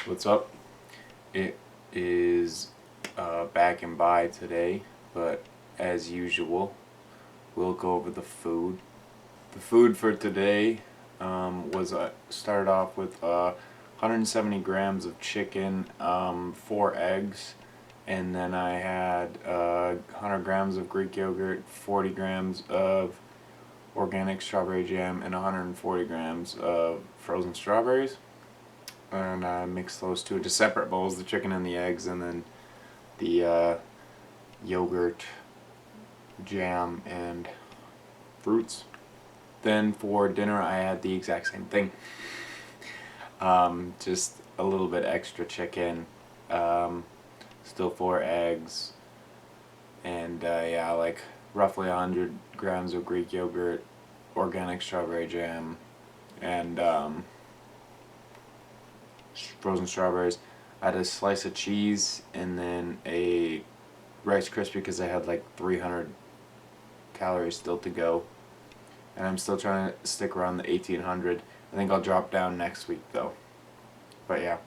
What's up? It is back and by today, but as usual, we'll go over the food. The food for today was started off with 170 grams of chicken, 4 eggs, and then I had 100 grams of Greek yogurt, 40 grams of organic strawberry jam, and 140 grams of frozen strawberries. And I mix those two into separate bowls, the chicken and the eggs, and then the yogurt, jam, and fruits. Then for dinner I had the exact same thing. Just a little bit extra chicken, still 4 eggs, and yeah, like roughly 100 grams of Greek yogurt, organic strawberry jam, and frozen strawberries. I had a slice of cheese and then a Rice Krispie because I had like 300 calories still to go. And I'm still trying to stick around the 1800. I think I'll drop down next week though. But yeah.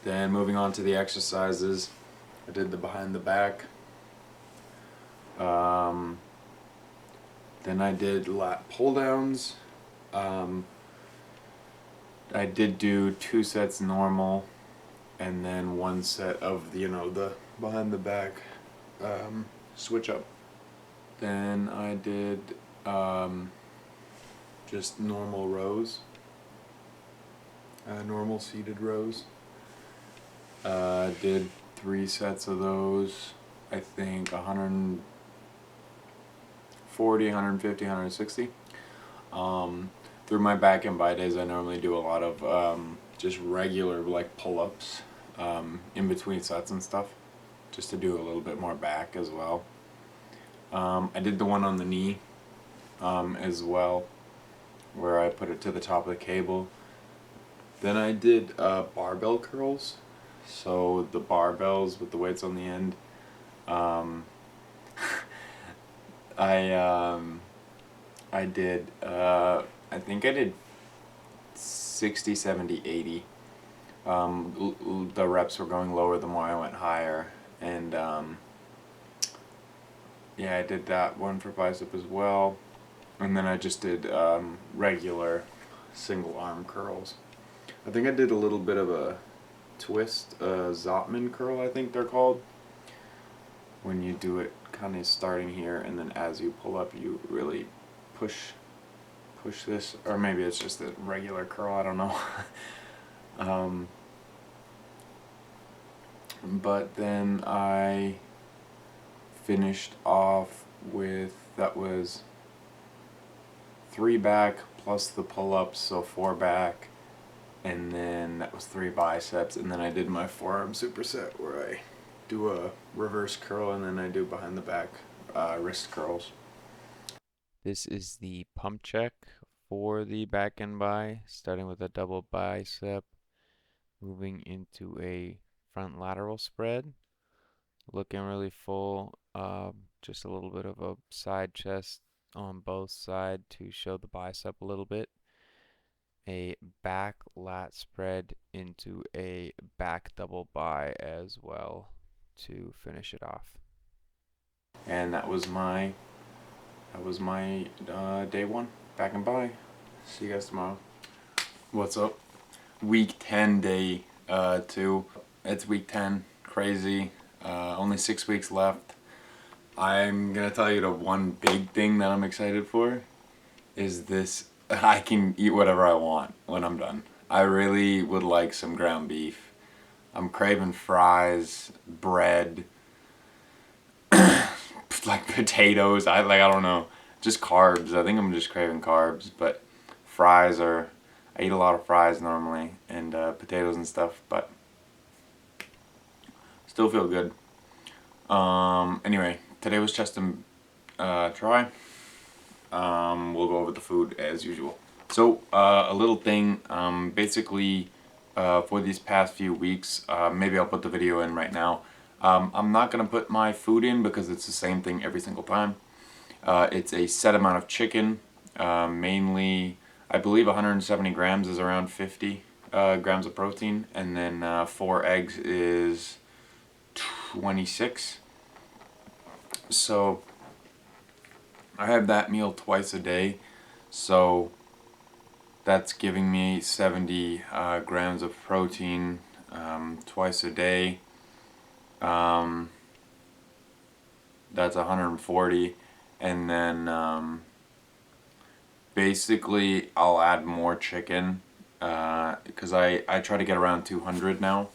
Then moving on to the exercises. I did the behind the back. Then I did lat pull downs. I did do 2 sets normal, and then 1 set of the behind the back switch up. Then I did just normal rows, normal seated rows. Did 3 sets of those. I think 140, 150, 160. Through my back and by days, I normally do a lot of just regular like pull-ups in between sets and stuff, just to do a little bit more back as well. I did the one on the knee as well, where I put it to the top of the cable. Then I did barbell curls, so the barbells with the weights on the end. I did I think I did 60, 70, 80. The reps were going lower the more I went higher, and yeah, I did that one for bicep as well. And then I just did regular single arm curls. I think I did a little bit of a twist, Zotman curl I think they're called, when you do it kind of starting here and then as you pull up you really push this, or maybe it's just a regular curl, I don't know. But then I finished off with, that was 3 back plus the pull-ups, so 4 back, and then that was 3 biceps, and then I did my forearm superset where I do a reverse curl and then I do behind the back wrist curls. This is the pump check for the back and by, starting with a double bicep, moving into a front lateral spread, looking really full, just a little bit of a side chest on both sides to show the bicep a little bit. A back lat spread into a back double by as well to finish it off. And that was my day 1 back and by. See you guys tomorrow. What's up? Week 10, day 2. It's week 10. Crazy. Only 6 weeks left. I'm gonna tell you the one big thing that I'm excited for is this. I can eat whatever I want when I'm done. I really would like some ground beef. I'm craving fries, bread, like potatoes. I don't know, just carbs. I think I'm just craving carbs, but fries are. I eat a lot of fries normally, and potatoes and stuff, but still feel good. Anyway, today was chest and try. We'll go over the food as usual. So a little thing, basically for these past few weeks, maybe I'll put the video in right now. I'm not going to put my food in because it's the same thing every single time. It's a set amount of chicken, mainly I believe 170 grams is around 50. grams of protein, and then 4 eggs is 26. So I have that meal twice a day, so that's giving me 70 grams of protein twice a day. That's 140, and then basically I'll add more chicken because I try to get around 200 now,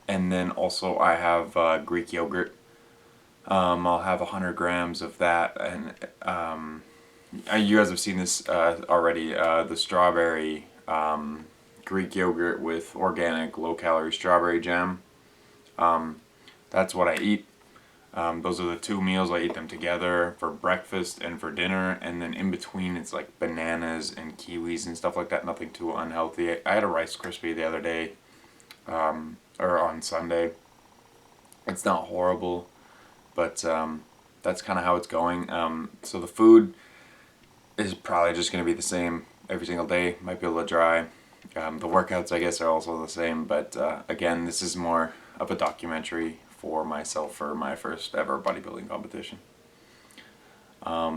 and then also I have Greek yogurt. I'll have 100 grams of that, and you guys have seen this already. The strawberry Greek yogurt with organic low-calorie strawberry jam. That's what I eat. Those are the 2 meals. I eat them together for breakfast and for dinner, and then in between it's like bananas and kiwis and stuff like that. Nothing too unhealthy. I had a Rice Krispie the other day, or on Sunday. It's not horrible, but that's kind of how it's going. So the food is probably just going to be the same every single day. Might be a little dry. The workouts, I guess, are also the same, but again, this is more of a documentary for myself for my first ever bodybuilding competition. A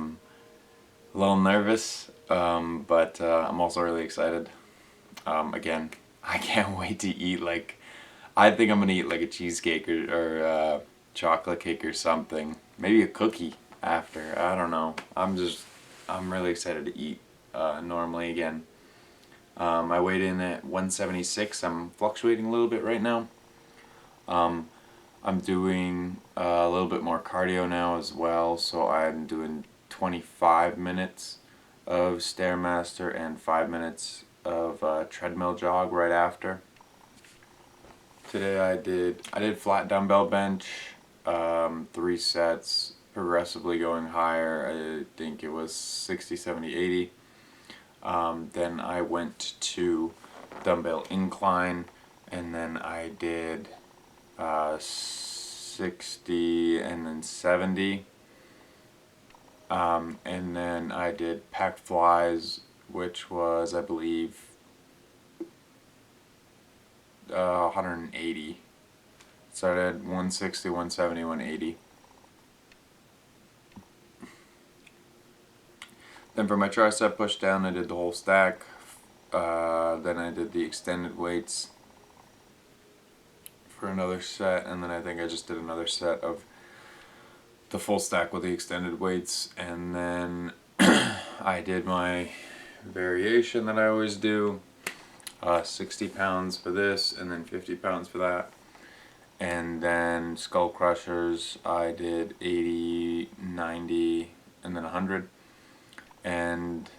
little nervous, but I'm also really excited. Again, I can't wait to eat I think I'm gonna eat like a cheesecake or chocolate cake or something. Maybe a cookie after. I don't know. I'm really excited to eat normally again. I weighed in at 176. I'm fluctuating a little bit right now. I'm doing a little bit more cardio now as well, so I'm doing 25 minutes of Stairmaster and 5 minutes of treadmill jog right after. Today I did flat dumbbell bench, 3 sets, progressively going higher. I think it was 60, 70, 80. Then I went to dumbbell incline, and then I did 60 and then 70. And then I did packed flies, which was, I believe, 180. So I did 160, 170, 180. Then for my tricep push down, I did the whole stack. Then I did the extended weights for another set, and then I think I just did another set of the full stack with the extended weights, and then I did my variation that I always do, 60 pounds for this and then 50 pounds for that. And then skull crushers, I did 80, 90, and then 100. And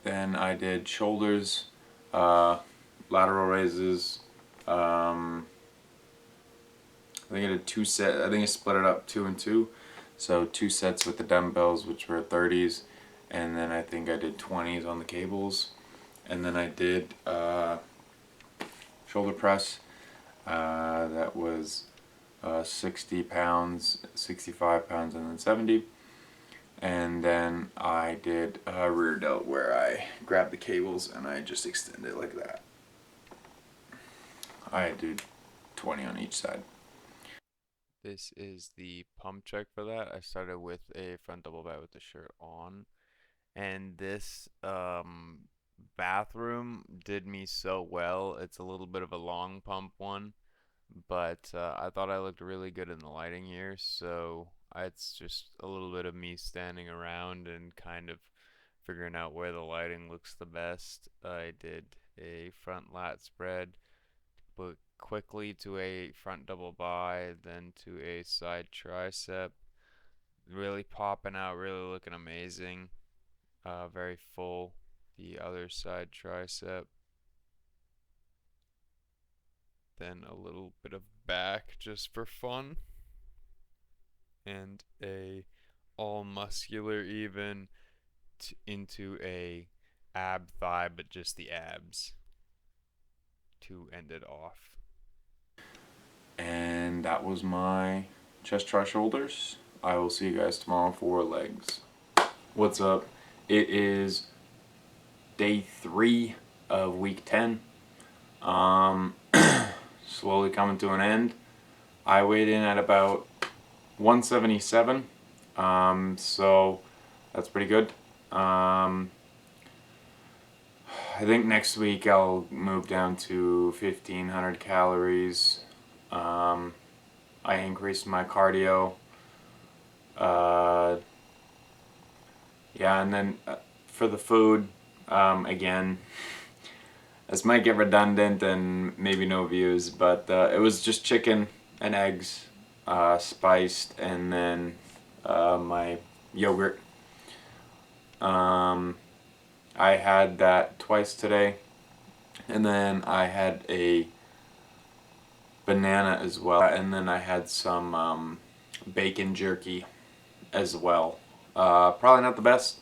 then I did shoulders, lateral raises. I think I did 2 sets. I think I split it up 2 and 2. So 2 sets with the dumbbells, which were 30s, and then I think I did 20s on the cables. And then I did shoulder press. That was 60 pounds, 65 pounds, and then 70. And then I did a rear delt where I grabbed the cables and I just extend it like that. I did 20 on each side. This is the pump check for that. I started with a front double back with the shirt on, and this bathroom did me so well. It's a little bit of a long pump one, but I thought I looked really good in the lighting here, so it's just a little bit of me standing around and kind of figuring out where the lighting looks the best. I did a front lat spread, but quickly to a front double bi, then to a side tricep. Really popping out, really looking amazing. Very full. The other side tricep. Then a little bit of back just for fun. And a all muscular even into a ab thigh, but just the abs to end it off. And that was my chest, try, shoulders. I will see you guys tomorrow for legs. What's up? It is day 3 of week 10. Slowly coming to an end. I weighed in at about 177, so that's pretty good. I think next week I'll move down to 1500 calories. I increased my cardio. Yeah, and then for the food, again, this might get redundant and maybe no views, but it was just chicken and eggs, spiced, and then my yogurt. I had that twice today, and then I had a banana as well, and then I had some bacon jerky as well. Probably not the best,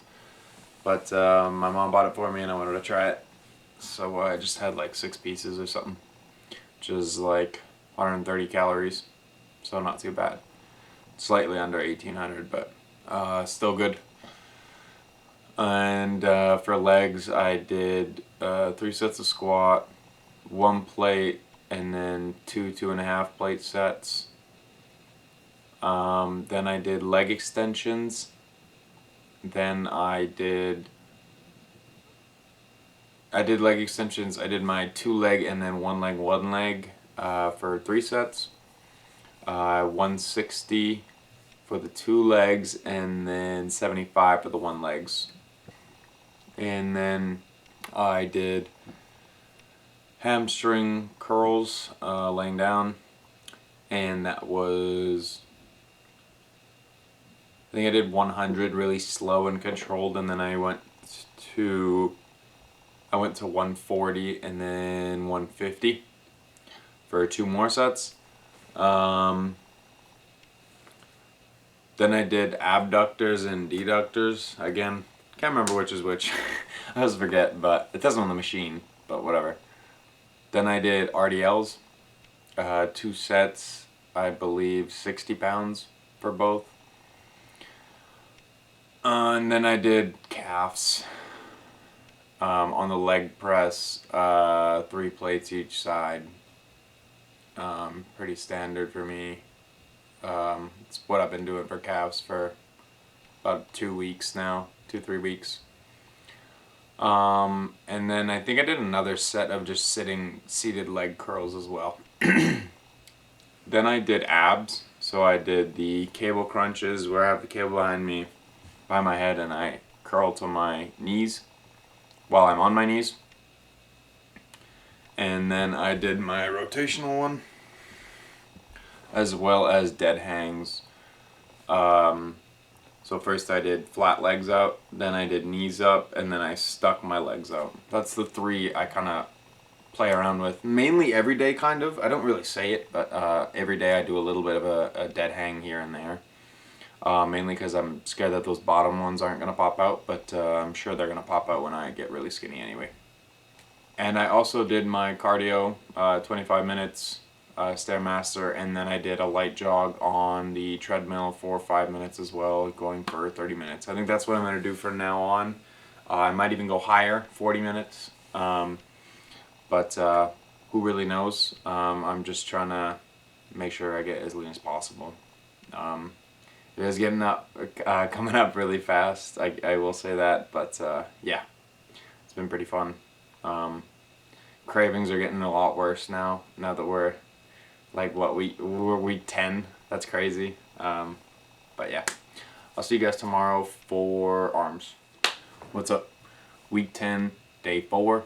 but my mom bought it for me and I wanted to try it, so I just had like 6 pieces or something, which is like 130 calories, so not too bad. Slightly under 1800, but still good. And for legs, I did 3 sets of squat, 1 plate, and then 2.5 plate sets. Then I did leg extensions. Then I did leg extensions. I did my 2 leg and then 1 leg for 3 sets. 160 for the 2 legs and then 75 for the 1 legs. And then I did hamstring curls laying down, and that was, I think I did 100 really slow and controlled, and then I went to 140 and then 150 for 2 more sets. Then I did abductors and deductors. Again, can't remember which is which. I always forget, but it does on the machine, but whatever. Then I did RDLs, 2 sets, I believe 60 pounds for both. And then I did calves on the leg press, 3 plates each side. Pretty standard for me. It's what I've been doing for calves for about 2 weeks now, 2-3 weeks. And then I think I did another set of just seated leg curls as well. Then I did abs. So I did the cable crunches where I have the cable behind me by my head and I curl to my knees while I'm on my knees. And then I did my rotational one as well as dead hangs. So first I did flat legs out, then I did knees up, and then I stuck my legs out. That's the 3 I kind of play around with. Mainly every day, kind of. I don't really say it, but every day I do a little bit of a dead hang here and there. Mainly because I'm scared that those bottom ones aren't going to pop out, but I'm sure they're going to pop out when I get really skinny anyway. And I also did my cardio, 25 minutes, Stairmaster, and then I did a light jog on the treadmill for 5 minutes as well, going for 30 minutes. I think that's what I'm going to do from now on. I might even go higher, 40 minutes, but who really knows? I'm just trying to make sure I get as lean as possible. It is getting up, coming up really fast, I will say that, but yeah, it's been pretty fun. Cravings are getting a lot worse now that we're like we're week 10. That's crazy. But yeah, I'll see you guys tomorrow for arms. What's up? Week 10, day 4.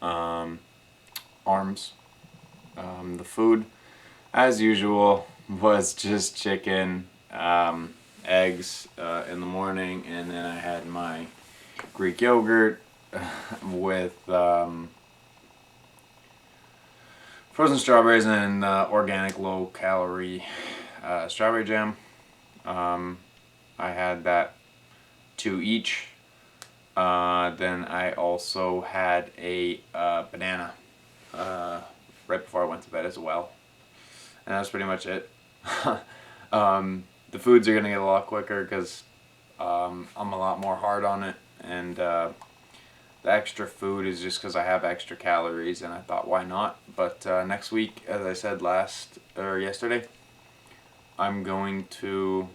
Arms. The food, as usual, was just chicken, eggs in the morning, and then I had my Greek yogurt with frozen strawberries and organic low-calorie strawberry jam. I had that 2 each. Then I also had a banana right before I went to bed as well. And that's pretty much it. The foods are going to get a lot quicker because I'm a lot more hard on it. And The extra food is just because I have extra calories, and I thought, why not? But next week, as I said yesterday, I'm going to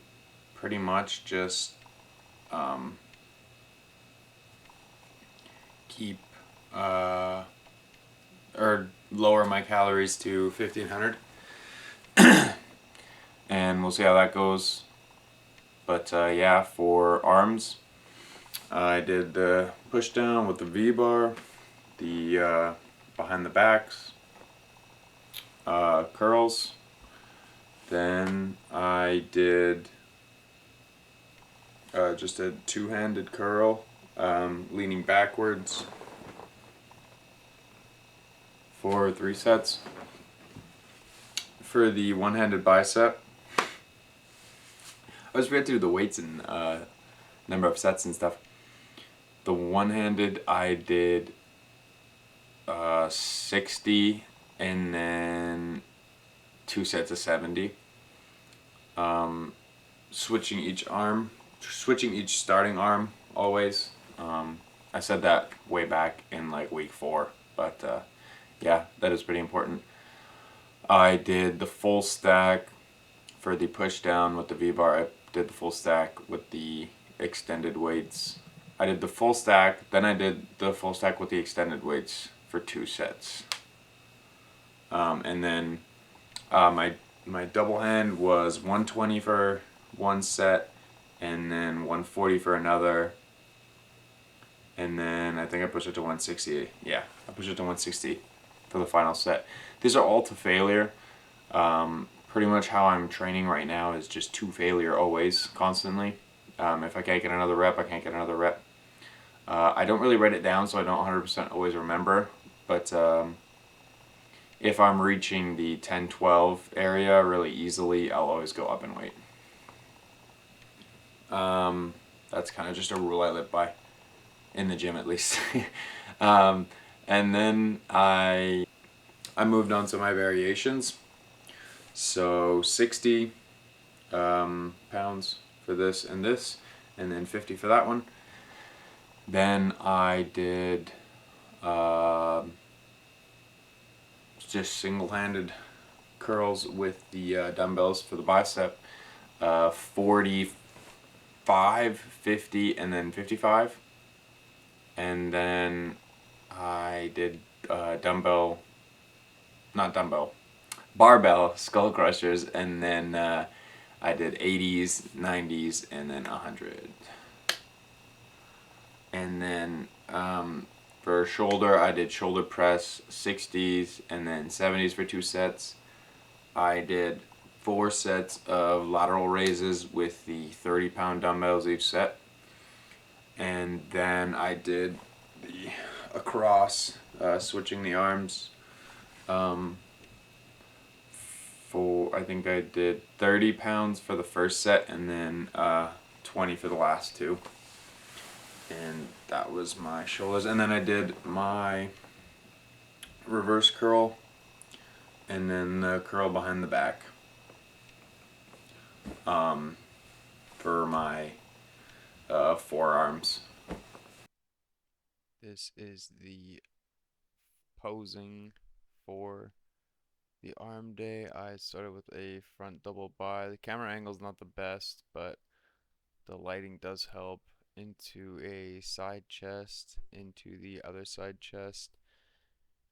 pretty much just keep or lower my calories to 1500, and we'll see how that goes. But yeah, for arms, I did the push down with the V-bar, the behind the backs, curls. Then I did just a two-handed curl, leaning backwards for 3 sets. For the one-handed bicep, I always forget to do the weights and number of sets and stuff. The one-handed, I did 60 and then 2 sets of 70. Switching each starting arm always. I said that way back in like week 4, but yeah, that is pretty important. I did the full stack for the push down with the V-bar. I did the full stack with the extended weights. I did the full stack, then I did the full stack with the extended weights for 2 sets. And then my double hand was 120 for 1 set, and then 140 for another. And then I think I pushed it to 160. Yeah, I pushed it to 160 for the final set. These are all to failure. Pretty much how I'm training right now is just to failure always, constantly. If I can't get another rep, I can't get another rep. I don't really write it down, so I don't 100% always remember. But if I'm reaching the 10-12 area really easily, I'll always go up in weight. That's kind of just a rule I live by, in the gym at least. And then I moved on to my variations. So 60 pounds for this, and then 50 for that one. Then I did just single-handed curls with the dumbbells for the bicep, 45, 50, and then 55. And then I did barbell skull crushers, and then I did 80s, 90s, and then 100. And then for shoulder, I did shoulder press 60s and then 70s for 2 sets. I did 4 sets of lateral raises with the 30-pound dumbbells each set. And then I did the across, switching the arms. I think I did 30 pounds for the first set, and then 20 for the last 2. And that was my shoulders. And then I did my reverse curl, and then the curl behind the back for my forearms. This is the posing for the arm day. I started with a front double bi. The camera angle's not the best, but the lighting does help. Into a side chest, into the other side chest.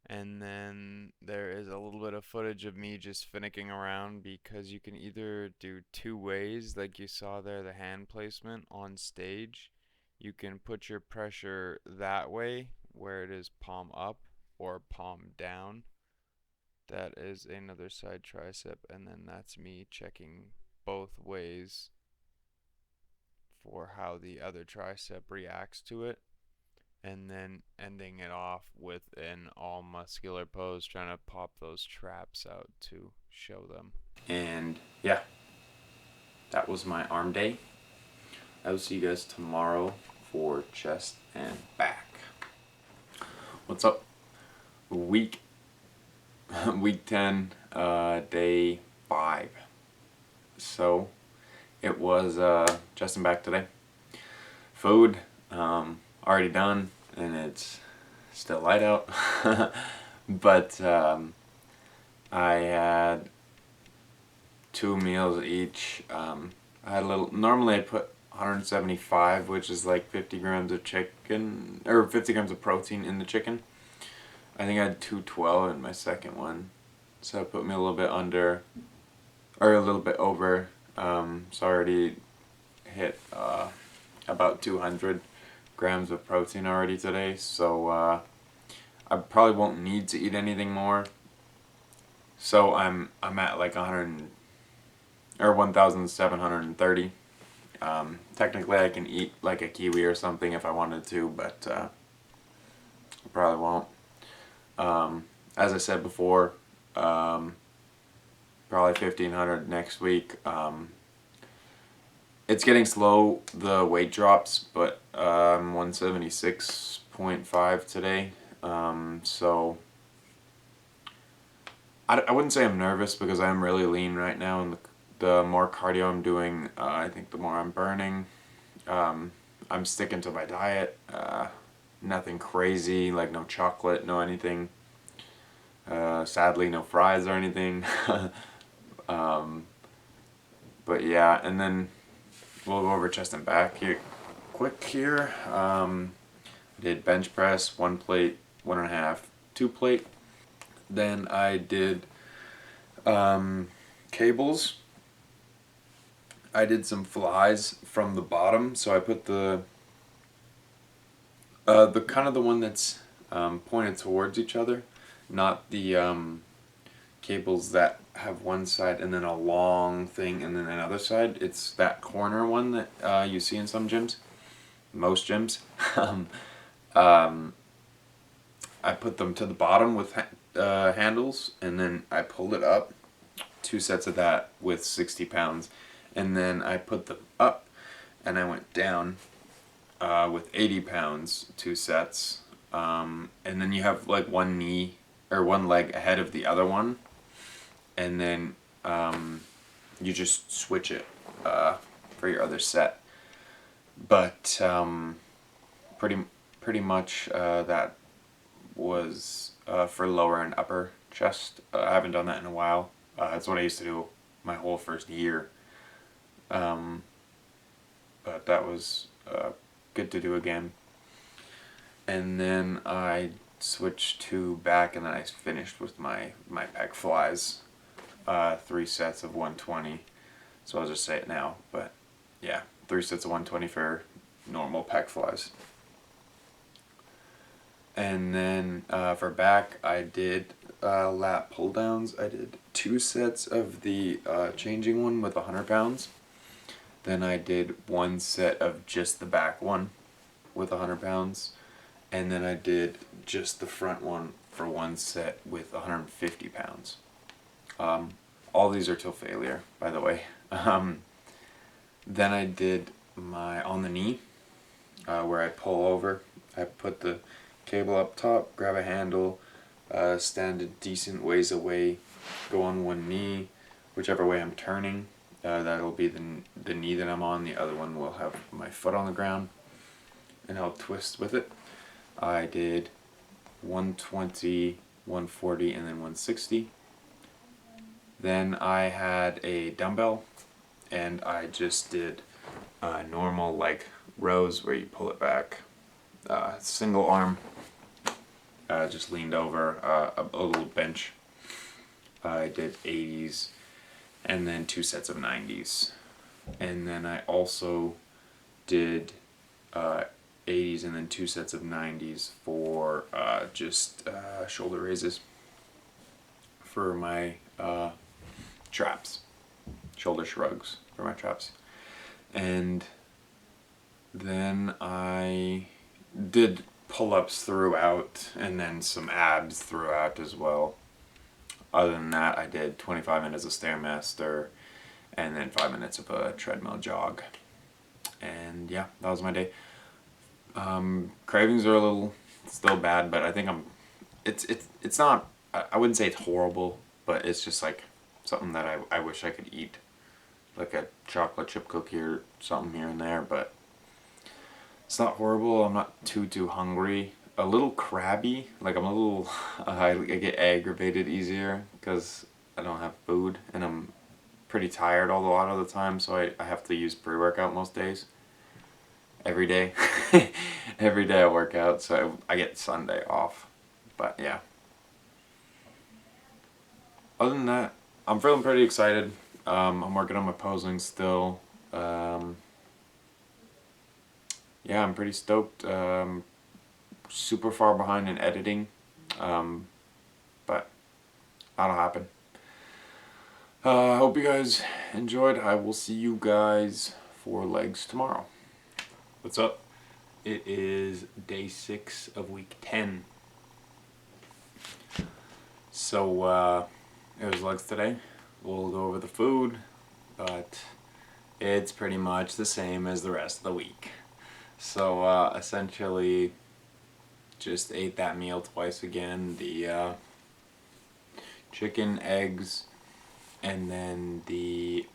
And then there is a little bit of footage of me just finicking around, because you can either do 2 ways, like you saw there, the hand placement on stage. You can put your pressure that way, where it is palm up or palm down. That is another side tricep, and then that's me checking both ways for how the other tricep reacts to it, and then ending it off with an all muscular pose, trying to pop those traps out to show them. And yeah, that was my arm day. I will see you guys tomorrow for chest and back. What's up? Week 10, day 5. So it was chest and back today. Food already done. and it's still light out. But I had 2 meals each. I had a little. Normally I put 175, which is like 50 grams of chicken or 50 grams of protein in the chicken. I think I had 212 in my second one, so it put me a little bit under, or a little bit over. So I already hit about 200 grams of protein already today. So I probably won't need to eat anything more. So I'm at like 100 or 1,730. Technically, I can eat like a kiwi or something if I wanted to, but I probably won't. As I said before, probably 1,500 next week. It's getting slow, the weight drops, but I'm 176.5 today. So I wouldn't say I'm nervous because I'm really lean right now, and the more cardio I'm doing, I think the more I'm burning. I'm sticking to my diet. Nothing crazy, like no chocolate, no anything. Sadly, no fries or anything. But yeah, and then we'll go over chest and back here quick here. Did bench press, 1 plate, 1.5, 2 plate. Then I did cables. I did some flies from the bottom, so I put the kind of the one that's pointed towards each other, not the cables that have one side and then a long thing and then another side. It's that corner one that you see in some gyms, most gyms. I put them to the bottom with handles, and then I pulled it up, 2 sets of that with 60 pounds, and then I put them up and I went down with 80 pounds, 2 sets, and then you have like one knee or one leg ahead of the other one, and then you just switch it for your other set. But pretty much that was for lower and upper chest. I haven't done that in a while. That's what I used to do my whole first year. But that was good to do again. And then I switched to back, and then I finished with my pec flies. 3 sets of 120. So I'll just say it now. But yeah, 3 sets of 120 for normal pec flies. And then for back, I did lat pull downs. I did 2 sets of the changing one with 100 pounds. Then I did 1 set of just the back one with 100 pounds. And then I did just the front one for 1 set with 150 pounds. All these are till failure, by the way. Then I did my on the knee, where I pull over. I put the cable up top, grab a handle, stand a decent ways away, go on one knee, whichever way I'm turning. That'll be the knee that I'm on. The other one will have my foot on the ground, and I'll twist with it. I did 120, 140, and then 160. Then I had a dumbbell, and I just did normal like rows where you pull it back. Single arm, just leaned over a little bench. I did 80s, and then 2 sets of 90s. And then I also did 80s and then 2 sets of 90s for just shoulder raises for my traps, shoulder shrugs for my traps. And then I did pull-ups throughout, and then some abs throughout as well. Other than that, I did 25 minutes of Stairmaster, and then 5 minutes of a treadmill jog. And yeah, that was my day. Cravings are a little still bad, but I think it's not, I wouldn't say it's horrible, but it's just like something that I wish I could eat, like a chocolate chip cookie or something here and there, but It's not horrible. I'm not too hungry. A little crabby. Like I'm a little. I get aggravated easier because I don't have food and I'm pretty tired a lot of the time. So I have to use pre-workout most days. Every day. Every day I work out. So I get Sunday off. But yeah. Other than that, I'm feeling pretty excited. I'm working on my posing still. Yeah, I'm pretty stoked. Super far behind in editing, but that'll happen. I hope you guys enjoyed. I will see you guys for legs tomorrow. What's up? It is day 6 of week 10. So it was legs today. We'll go over the food, but it's pretty much the same as the rest of the week. So essentially just ate that meal twice again. The chicken, eggs, and then the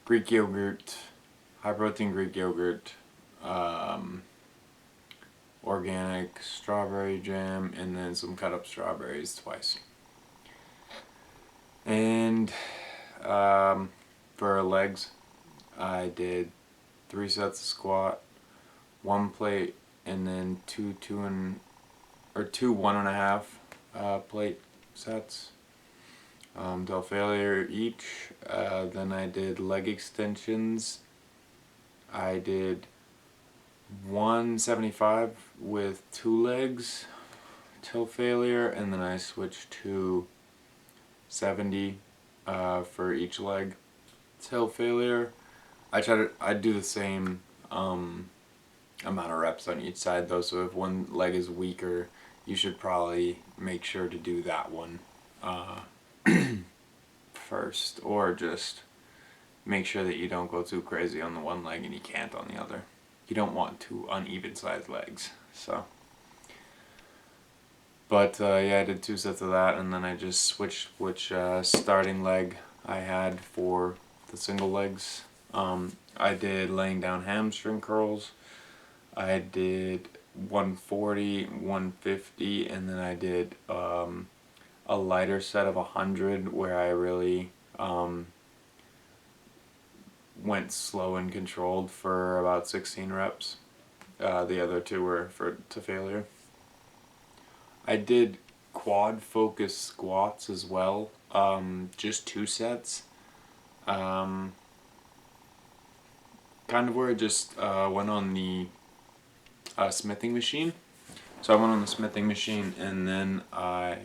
Greek yogurt, high protein Greek yogurt, organic strawberry jam, and then some cut up strawberries twice. And for legs, I did 3 sets of squat, 1 plate, and then two 1.5 plate sets. Till failure each. Then I did leg extensions. I did 175 with 2 legs till failure, and then I switched to 70 for each leg till failure. I do the same amount of reps on each side though, so if one leg is weaker, you should probably make sure to do that one first, or just make sure that you don't go too crazy on the one leg and you can't on the other. You don't want 2 uneven sized legs. So, but yeah, I did 2 sets of that, and then I just switched which starting leg I had for the single legs. I did laying down hamstring curls. I did 140, 150, and then I did a lighter set of 100 where I really went slow and controlled for about 16 reps. The other 2 were to failure. I did quad focus squats as well, just 2 sets. Kind of where I just went on the smithing machine. So I went on the smithing machine and then I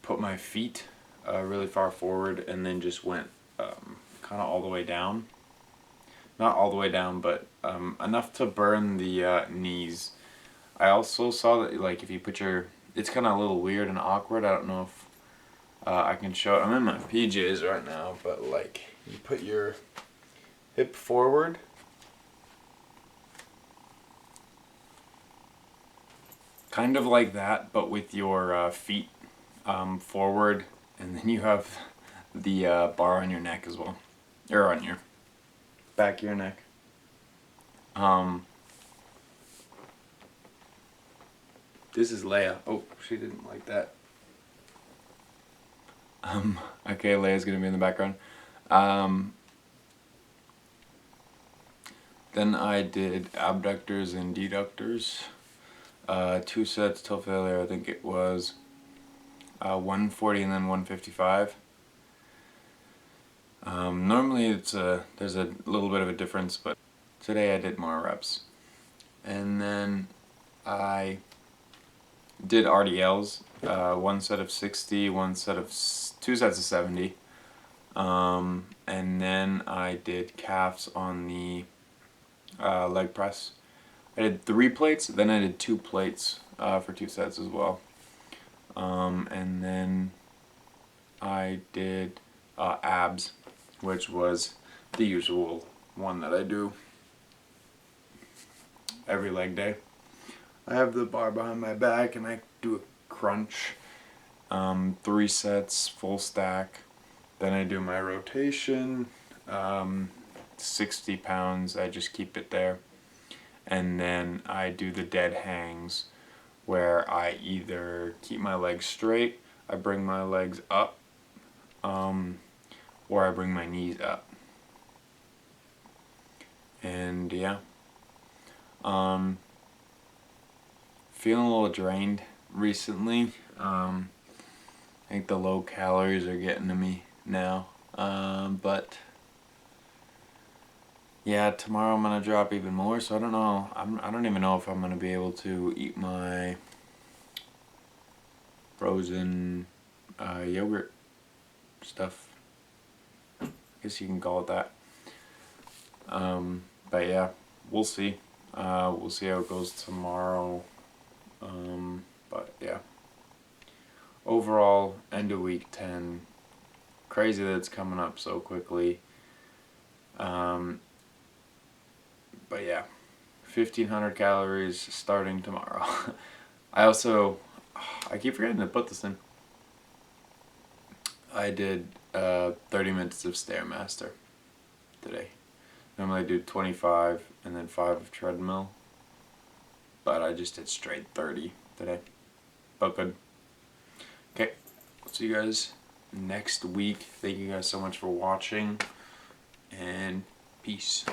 put my feet really far forward and then just went kind of all the way down. Not all the way down, but enough to burn the knees. I also saw that like if you put your, it's kind of a little weird and awkward. I don't know if I can show it. I'm in my PJs right now, but like you put your hip forward. Kind of like that, but with your feet forward, and then you have the bar on your neck as well, or on your back of your neck. This is Leia. Oh, she didn't like that. Okay, Leia's gonna be in the background. Then I did abductors and deductors. 2 sets till failure. I think it was 140 and then 155. Normally there's a little bit of a difference, but today I did more reps. And then I did RDLs, 1 set of 60, 2 sets of 70. And then I did calves on the leg press. I did 3 plates, then I did 2 plates for 2 sets as well. And then I did abs, which was the usual one that I do every leg day. I have the bar behind my back and I do a crunch, 3 sets, full stack. Then I do my rotation, 60 pounds, I just keep it there. And then I do the dead hangs, where I either keep my legs straight, I bring my legs up, or I bring my knees up. And yeah, feeling a little drained recently. I think the low calories are getting to me now. But yeah, tomorrow I'm gonna drop even more. So I don't know. I don't even know if I'm gonna be able to eat my frozen yogurt stuff. I guess you can call it that. But yeah, we'll see. We'll see how it goes tomorrow. But yeah. Overall, end of week 10. Crazy that it's coming up so quickly. But yeah, 1,500 calories starting tomorrow. I keep forgetting to put this in. I did 30 minutes of Stairmaster today. Normally I do 25 and then 5 of treadmill. But I just did straight 30 today. But good. Okay, I'll see you guys next week. Thank you guys so much for watching, and peace.